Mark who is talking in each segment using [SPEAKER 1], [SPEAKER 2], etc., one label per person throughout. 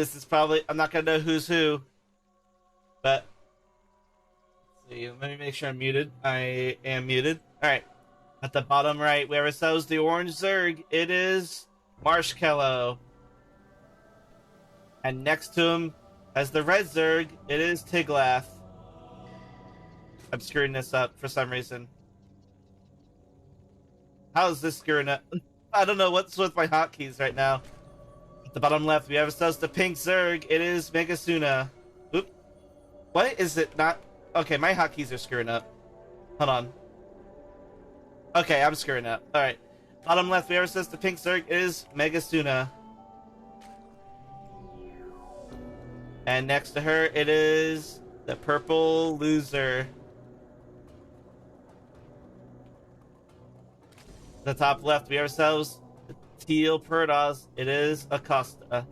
[SPEAKER 1] This is probably, I'm not gonna know who's who, but let's see. Let me make sure I'm muted. I am muted. All right. At the bottom right, we have ourselves the orange Zerg. It is MarshKallow. And next to him, as the red Zerg, it is Tiglath. I'm screwing this up for some reason. How is this screwing up? I don't know what's with my hotkeys right now. At the bottom left, we have ourselves the pink Zerg. It is Megasuna. Oop. Why is it not? Okay, my hotkeys are screwing up. Hold on. Okay, I'm screwing up. Alright. Bottom left, we have ourselves the pink Zerg. It is Megasuna. And next to her, it is the purple loser. The top left, we have ourselves the teal 𝙀𝙓𝙋𝘼𝙉𝘿. It is Acosta.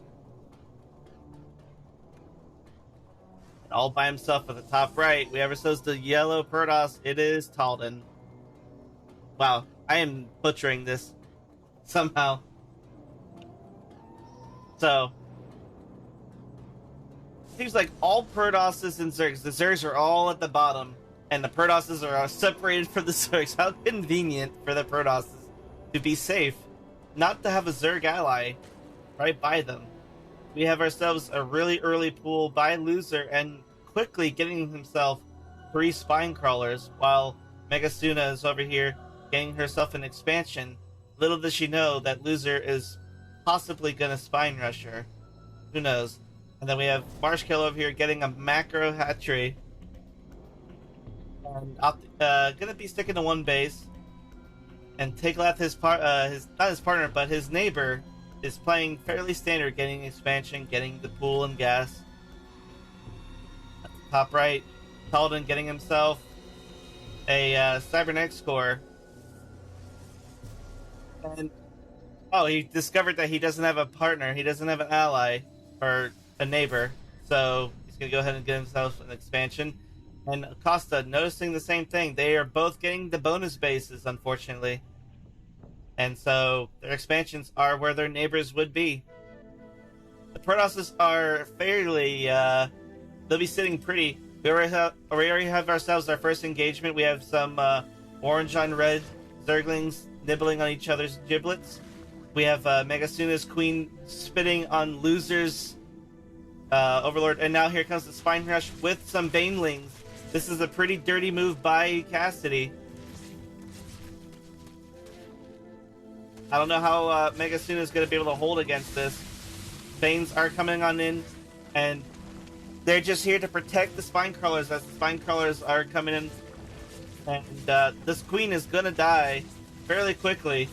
[SPEAKER 1] And all by himself at the top right, we have ourselves the yellow 𝙀𝙀𝙋𝘼𝙉𝘿. It is Taldan. Wow, I am butchering this somehow. So, seems like all 𝙀𝙀𝙋s and Zergs. The Zergs are all at the bottom, and the 𝙀𝙀𝙋s are separated from the Zergs. How convenient for the 𝙀𝙀𝙋s to be safe, not to have a Zerg ally right by them. We have ourselves a really early pool by loser and quickly getting himself 3 spine crawlers, while Megasuna is over here getting herself an expansion. Little does she know that loser is possibly gonna spine rush her. Who knows? And then we have MarshKallow over here getting a macro hatchery. And gonna be sticking to one base. And Tiglath, not his partner, but his neighbor, is playing fairly standard, getting expansion, getting the pool and gas. At the top right, Taldan getting himself a cybernetics core. And oh, he discovered that he doesn't have a partner, he doesn't have an ally, or a neighbor, so he's gonna go ahead and get himself an expansion. And Acosta noticing the same thing. They are both getting the bonus bases, unfortunately, and so their expansions are where their neighbors would be. The 𝙀𝙀𝙋s are fairly they'll be sitting pretty. We already have ourselves our first engagement. We have some orange on red Zerglings nibbling on each other's giblets. We have Megasuna's queen spitting on losers Overlord, and now here comes the spine rush with some banelings. This is a pretty dirty move by Cassidy. I don't know how Megasuna is going to be able to hold against this. Banes are coming on in, and they're just here to protect the spine crawlers as the spine crawlers are coming in. And this queen is going to die fairly quickly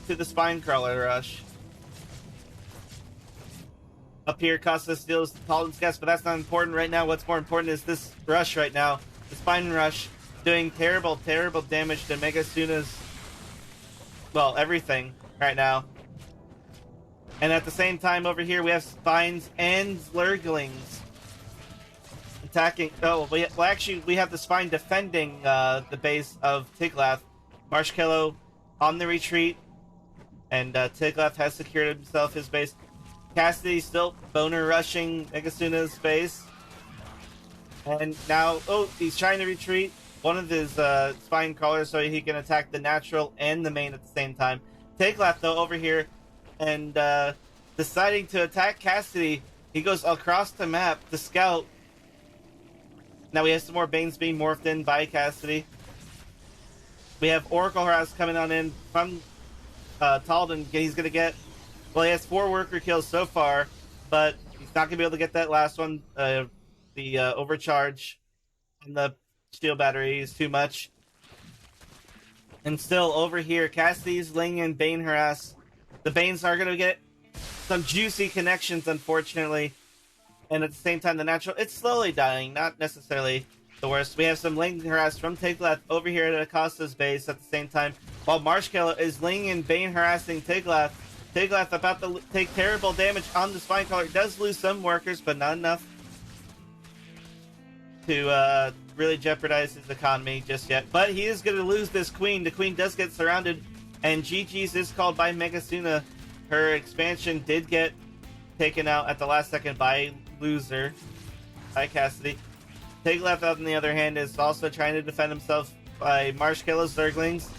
[SPEAKER 1] to the spine crawler rush. Up here, Acosta steals Taldan's guess, but that's not important right now. What's more important is this rush right now. The spine rush doing terrible, terrible damage to Megasuna's, well, everything right now. And at the same time over here, we have spines and Zerglings attacking. Oh, well, actually, we have the spine defending the base of Tiglath. MarshKallow on the retreat, and Tiglath has secured himself his base. Cassidy still boner rushing Megasuna's base. And now, oh, he's trying to retreat one of his spine crawlers so he can attack the natural and the main at the same time. Tiglath, though, over here, and deciding to attack Cassidy. He goes across the map to scout. Now we have some more Banes being morphed in by Cassidy. We have Oracle Harass coming on in from Taldan. He's going to get, well, he has 4 worker kills so far, but he's not going to be able to get that last one. The overcharge and the steel battery is too much. And still over here, Cassidy's laying in Bane Harass. The Banes are going to get some juicy connections, unfortunately. And at the same time, the natural, it's slowly dying, not necessarily the worst. We have some Ling Harass from Tiglath over here at Acosta's base at the same time, while MarshKallow is laying in Bane harassing Tiglath. Tiglath about to take terrible damage on the spine crawler. Does lose some workers, but not enough to really jeopardize his economy just yet. But he is going to lose this queen. The queen does get surrounded, and GG's is called by Megasuna. Her expansion did get taken out at the last second by Loser, by Cassidy. Tiglath, on the other hand, is also trying to defend himself by MarshKallow's Zerglings.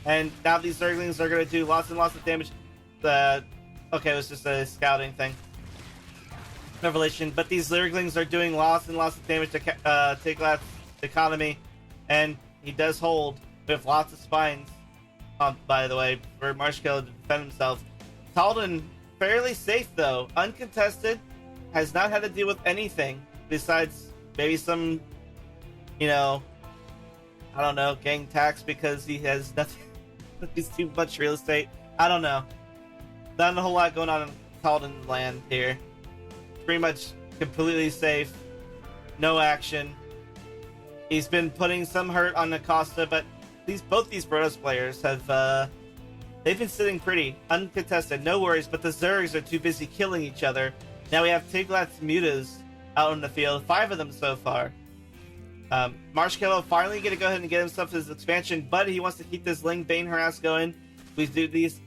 [SPEAKER 1] And now these Zerglings are going to do lots and lots of damage. Okay, it was just a scouting thing. Revelation. But these Zerglings are doing lots and lots of damage to Tiglath's economy. And he does hold with lots of spines, by the way, for MarshKallow to defend himself. Taldan, fairly safe though. Uncontested. Has not had to deal with anything besides maybe some, you know, I don't know, gang tax because he has nothing. He's too much real estate. I don't know. Not a whole lot going on in Taldan land here. Pretty much completely safe. No action. He's been putting some hurt on Acosta, but both these Protoss players have they've been sitting pretty uncontested. No worries, but the Zergs are too busy killing each other. Now we have Tiglath's mutas out in the field, 5 of them so far. MarshKallow finally going to go ahead and get himself his expansion, but he wants to keep this Ling Bane harass going. We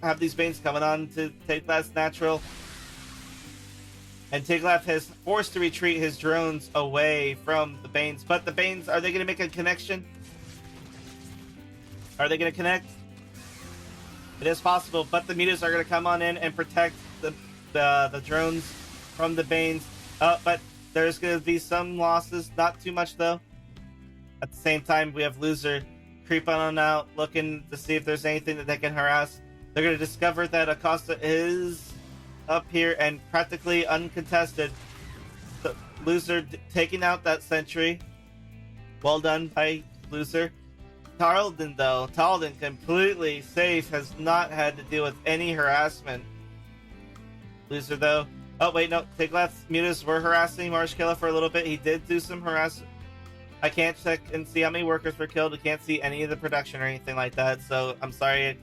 [SPEAKER 1] have these Banes coming on to Tiglath's natural. And Tiglath has forced to retreat his drones away from the Banes. But the Banes, are they going to make a connection? Are they going to connect? It is possible, but the mutas are going to come on in and protect the drones from the Banes. But there's going to be some losses, not too much though. At the same time, we have Loser creeping on out, looking to see if there's anything that they can harass. They're going to discover that Acosta is up here and practically uncontested. So Loser taking out that sentry. Well done by Loser. Taldan though, Taldan completely safe, has not had to deal with any harassment. Loser though, oh wait, no, Tiglath's mutas were harassing MarshKallow for a little bit. He did do some harassment. I can't check and see how many workers were killed. I can't see any of the production or anything like that, so I'm sorry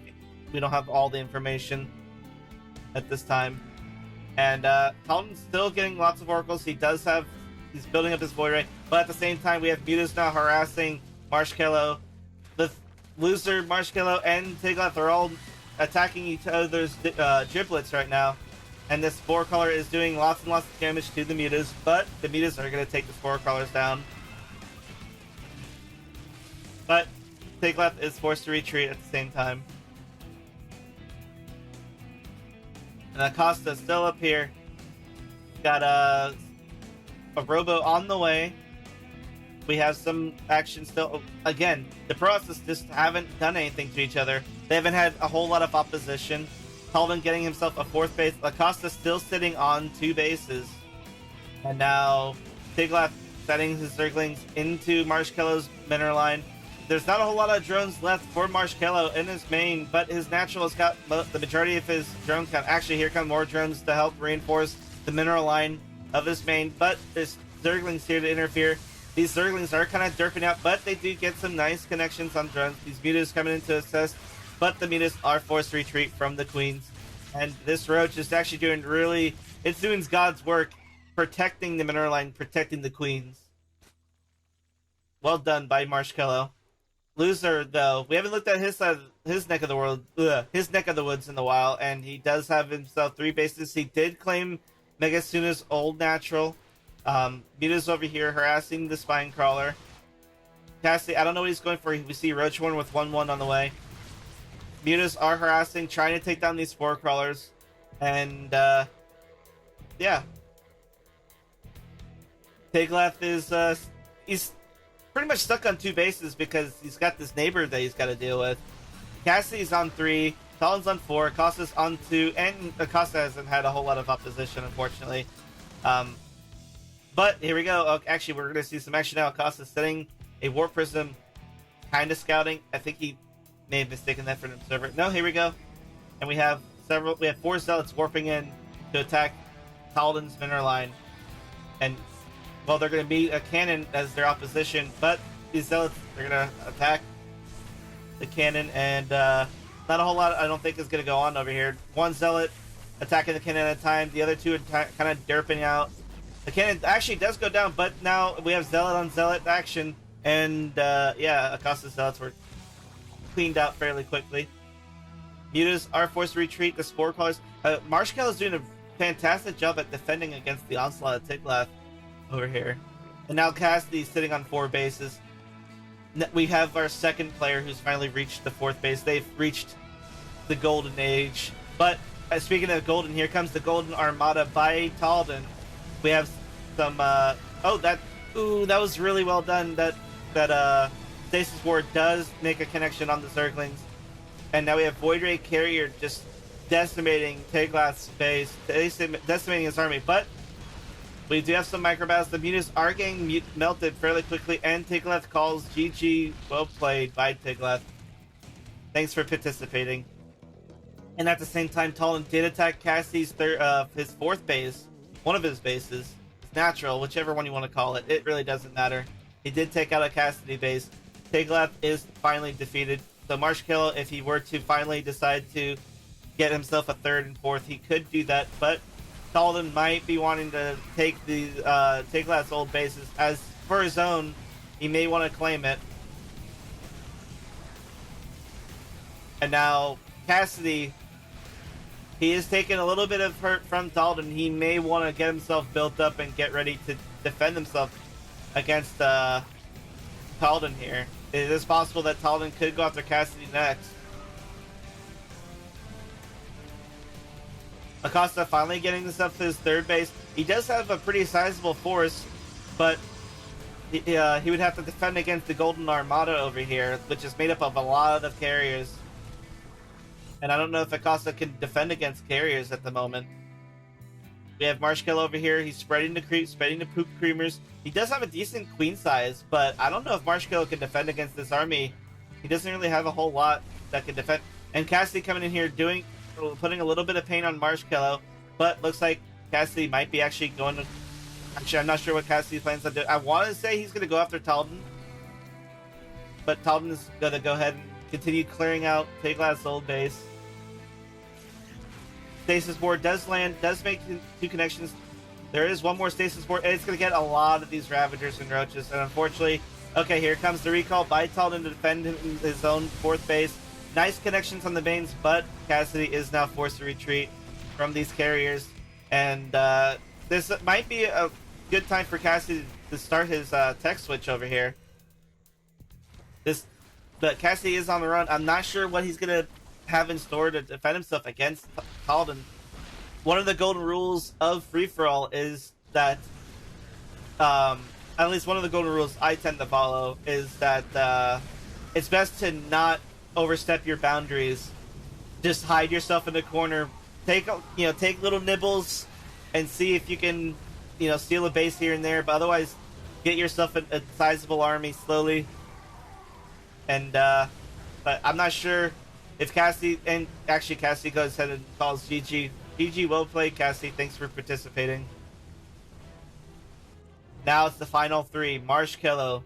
[SPEAKER 1] we don't have all the information at this time. And Taldan's still getting lots of oracles. He's building up his void ray, but at the same time we have mutas now harassing MarshKallow. The Loser, MarshKallow, and Tiglath are all attacking each other's giblets right now. And this Spore Crawler is doing lots and lots of damage to the mutas, but the mutas are going to take the Spore Crawlers down. But Tiglath is forced to retreat at the same time. And Acosta still up here. Got a robo on the way. We have some action still. Again, the Protoss just haven't done anything to each other. They haven't had a whole lot of opposition. Taldan getting himself a 4th base. Acosta still sitting on 2 bases. And now Tiglath setting his Zerglings into MarshKallow's mineral line. There's not a whole lot of drones left for MarshKallow in his main, but his natural has got the majority of his drone count. Actually, here come more drones to help reinforce the mineral line of his main, but there's Zerglings here to interfere. These Zerglings are kind of derping out, but they do get some nice connections on drones. These mutas coming in to assist, but the mutas are forced to retreat from the queens. And this Roach is actually doing it's doing God's work, protecting the mineral line, protecting the queens. Well done by MarshKallow. Loser, though, we haven't looked at his neck of the world, his neck of the woods in a while, and he does have himself 3 bases. He did claim Megasuna's old natural. Muta's over here harassing the Spine Crawler. Cassidy, I don't know what he's going for. We see Roachhorn with 1-1 on the way. Mutas are harassing, trying to take down these Spore Crawlers. And, yeah. Tiglath is, he's pretty much stuck on 2 bases because he's got this neighbor that he's got to deal with. Cassidy's on 3, Taldan's on 4, Acosta's on 2, and Acosta hasn't had a whole lot of opposition, unfortunately. But here we go. Actually, we're going to see some action now. Acosta's setting a Warp Prism, kind of scouting. I think he may have mistaken that for an observer. No, here we go. And we have 4 Zealots warping in to attack Taldan's mineral line. And well, they're going to meet a cannon as their opposition, but these Zealots, they're going to attack the cannon, and not a whole lot, I don't think, is going to go on over here. 1 Zealot attacking the cannon at a time, the other 2 are kind of derping out. The cannon actually does go down, but now we have Zealot on Zealot action, and yeah, Acosta's Zealots were cleaned out fairly quickly. Mutas are forced to retreat. The Spore Crawlers, MarshKallow is doing a fantastic job at defending against the onslaught of Tiglath over here. And now Cassidy's sitting on 4 bases. We have our second player who's finally reached the 4th base. They've reached the golden age. But speaking of golden, here comes the golden armada by Taldan. We have some that was really well done. That Stasis Ward does make a connection on the Zerglings. And now we have Voidray Carrier just decimating Tiglath's base, decimating his army. But we do have some microbattles. The mutants are getting melted fairly quickly, and Tiglath calls GG. Well played by Tiglath. Thanks for participating. And at the same time, Taldan did attack Cassidy's his 4th base, one of his bases. It's natural, whichever one you want to call it. It really doesn't matter. He did take out a Cassidy base. Tiglath is finally defeated. So MarshKallow, if he were to finally decide to get himself a 3rd and 4th, he could do that. But Taldan might be wanting to take the Tiglath's old bases as for his own. He may want to claim it. And now Cassidy, he is taking a little bit of hurt from Taldan. He may want to get himself built up and get ready to defend himself against Taldan here. It is possible that Taldan could go after Cassidy next. Acosta finally getting this up to his 3rd base. He does have a pretty sizable force, but he would have to defend against the Golden Armada over here, which is made up of a lot of carriers. And I don't know if Acosta can defend against carriers at the moment. We have MarshKallow over here. He's spreading the creep, spreading the poop creamers. He does have a decent queen size, but I don't know if MarshKallow can defend against this army. He doesn't really have a whole lot that can defend. And Cassidy coming in here putting a little bit of pain on MarshKallow, but looks like Cassidy might be actually going to... Actually, I'm not sure what Cassidy plans on doing. I want to say he's going to go after Taldan, but Taldan is going to go ahead and continue clearing out Tiglath's old base. Stasis Ward does land, does make 2 connections. There is one more Stasis Ward, and it's going to get a lot of these Ravagers and Roaches, and unfortunately, okay, here comes the recall by Taldan to defend his own 4th base. Nice connections on the Banes, but Cassidy is now forced to retreat from these carriers, and this might be a good time for Cassidy to start his tech switch over here. But Cassidy is on the run. I'm not sure what he's going to have in store to defend himself against Taldan. One of the golden rules of free-for-all is that, at least one of the golden rules I tend to follow is that it's best to not overstep your boundaries. Just hide yourself in the corner. Take little nibbles and see if you can, steal a base here and there. But otherwise, get yourself a sizable army slowly. And but I'm not sure if Cassidy, and actually Cassidy goes ahead and calls GG. GG, well played, Cassidy. Thanks for participating. Now it's the final 3. MarshKallow,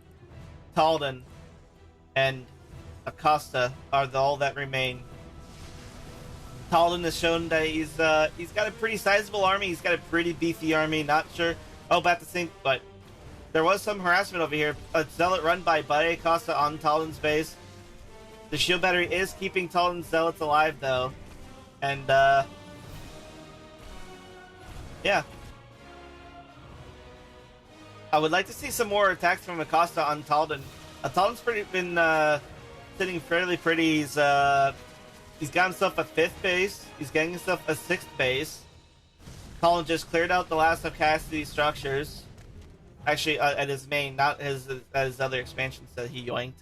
[SPEAKER 1] Taldan, and Acosta are all that remain. Taldan has shown that he's got a pretty sizable army. He's got a pretty beefy army. Not sure. Oh, but there was some harassment over here. A zealot run by Acosta on Taldan's base. The shield battery is keeping Taldan's zealots alive, though. And, yeah. I would like to see some more attacks from Acosta on Taldan. Taldan's been sitting fairly pretty. He's got himself a 5th base. He's getting himself a 6th base. Taldan just cleared out the last of Cassidy's structures. Actually, at his main, not his other expansions that he yoinked.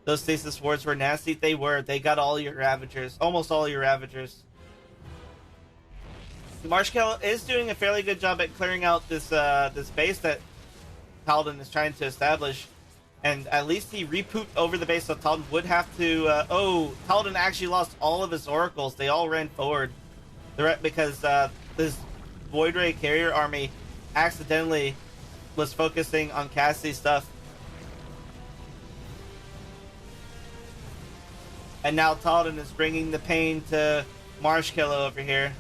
[SPEAKER 1] Those Stasis Wards were nasty. They were. They got all your Ravagers. Almost all your Ravagers. MarshKallow is doing a fairly good job at clearing out this base that Taldan is trying to establish. And at least he re-pooped over the base, so Taldan would have to... Taldan actually lost all of his Oracles. They all ran forward. Because this Voidray Carrier army accidentally was focusing on Cassidy's stuff. And now Taldan is bringing the pain to MarshKallow over here.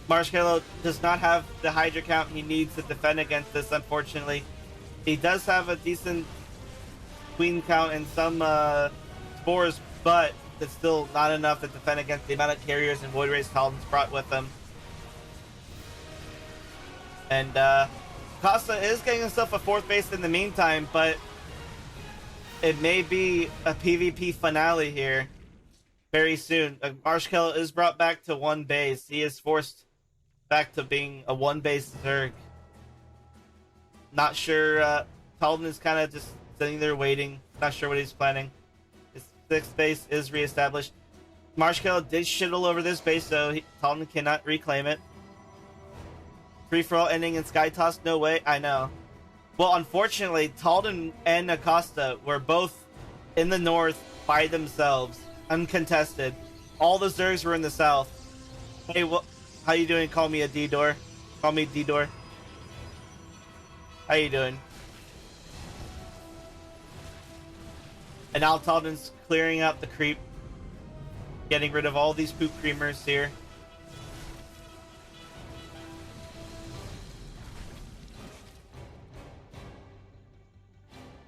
[SPEAKER 1] MarshKallow does not have the Hydra count he needs to defend against this, unfortunately. He does have a decent Queen count and some spores, but it's still not enough to defend against the amount of carriers and Void Rays Taldan's brought with them. And Acosta is getting himself a 4th base in the meantime, but it may be a PvP finale here very soon. MarshKallow is brought back to 1 base. He is forced back to being a 1 base Zerg. Not sure. Taldan is kind of just sitting there waiting. Not sure what he's planning. His 6th base is reestablished. MarshKallow did shittle over this base, so Taldan cannot reclaim it. Free-for-all ending in Sky Toss? No way. I know. Well, unfortunately, Taldan and Acosta were both in the north by themselves, uncontested. All the Zergs were in the south. Hey, how you doing? Call me a D-Door. Call me D-Door. How you doing? And now Taldan's clearing out the creep. Getting rid of all these poop creamers here.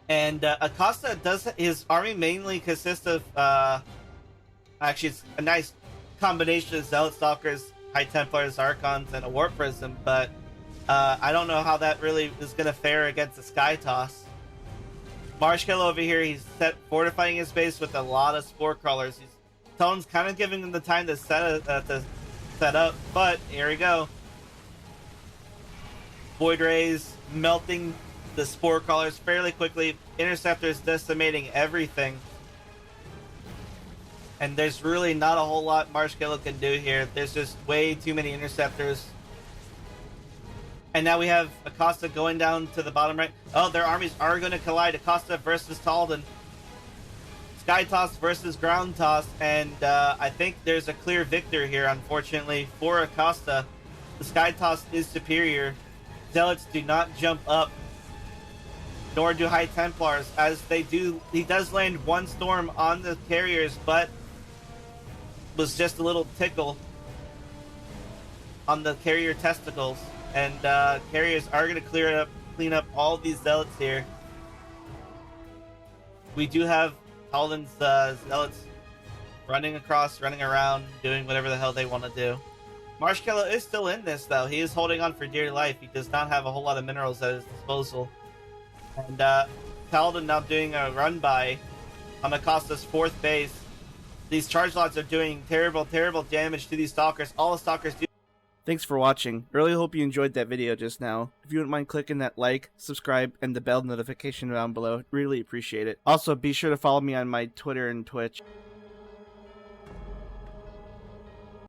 [SPEAKER 1] And Acosta does, his army mainly consists of, actually it's a nice combination of Zealot Stalkers, High Templars, Archons, and a Warp Prism, but I don't know how that really is going to fare against the Sky Toss. MarshKallow over here, he's fortifying his base with a lot of Spore Crawlers. Taldan's kind of giving him the time to set up, but here we go. Void Rays melting the Spore Crawlers fairly quickly. Interceptors decimating everything. And there's really not a whole lot MarshKallow can do here. There's just way too many Interceptors. And now we have Acosta going down to the bottom right. Oh, their armies are going to collide. Acosta versus Taldan. Sky Toss versus Ground Toss. And I think there's a clear victor here, unfortunately, for Acosta. The Sky Toss is superior. Zealots do not jump up, nor do High Templars, as they do. He does land 1 storm on the carriers, but was just a little tickle on the carrier testicles. And carriers are going to clean up all these Zealots here. We do have Taldan's Zealots running across, running around, doing whatever the hell they want to do. MarshKallow is still in this, though. He is holding on for dear life. He does not have a whole lot of minerals at his disposal. And Taldan now doing a run-by on Acosta's 4th base. These charge lots are doing terrible, terrible damage to these Stalkers. All the Stalkers do. Thanks for watching. Really hope you enjoyed that video just now. If you wouldn't mind clicking that like, subscribe, and the bell notification down below, really appreciate it. Also, be sure to follow me on my Twitter and Twitch.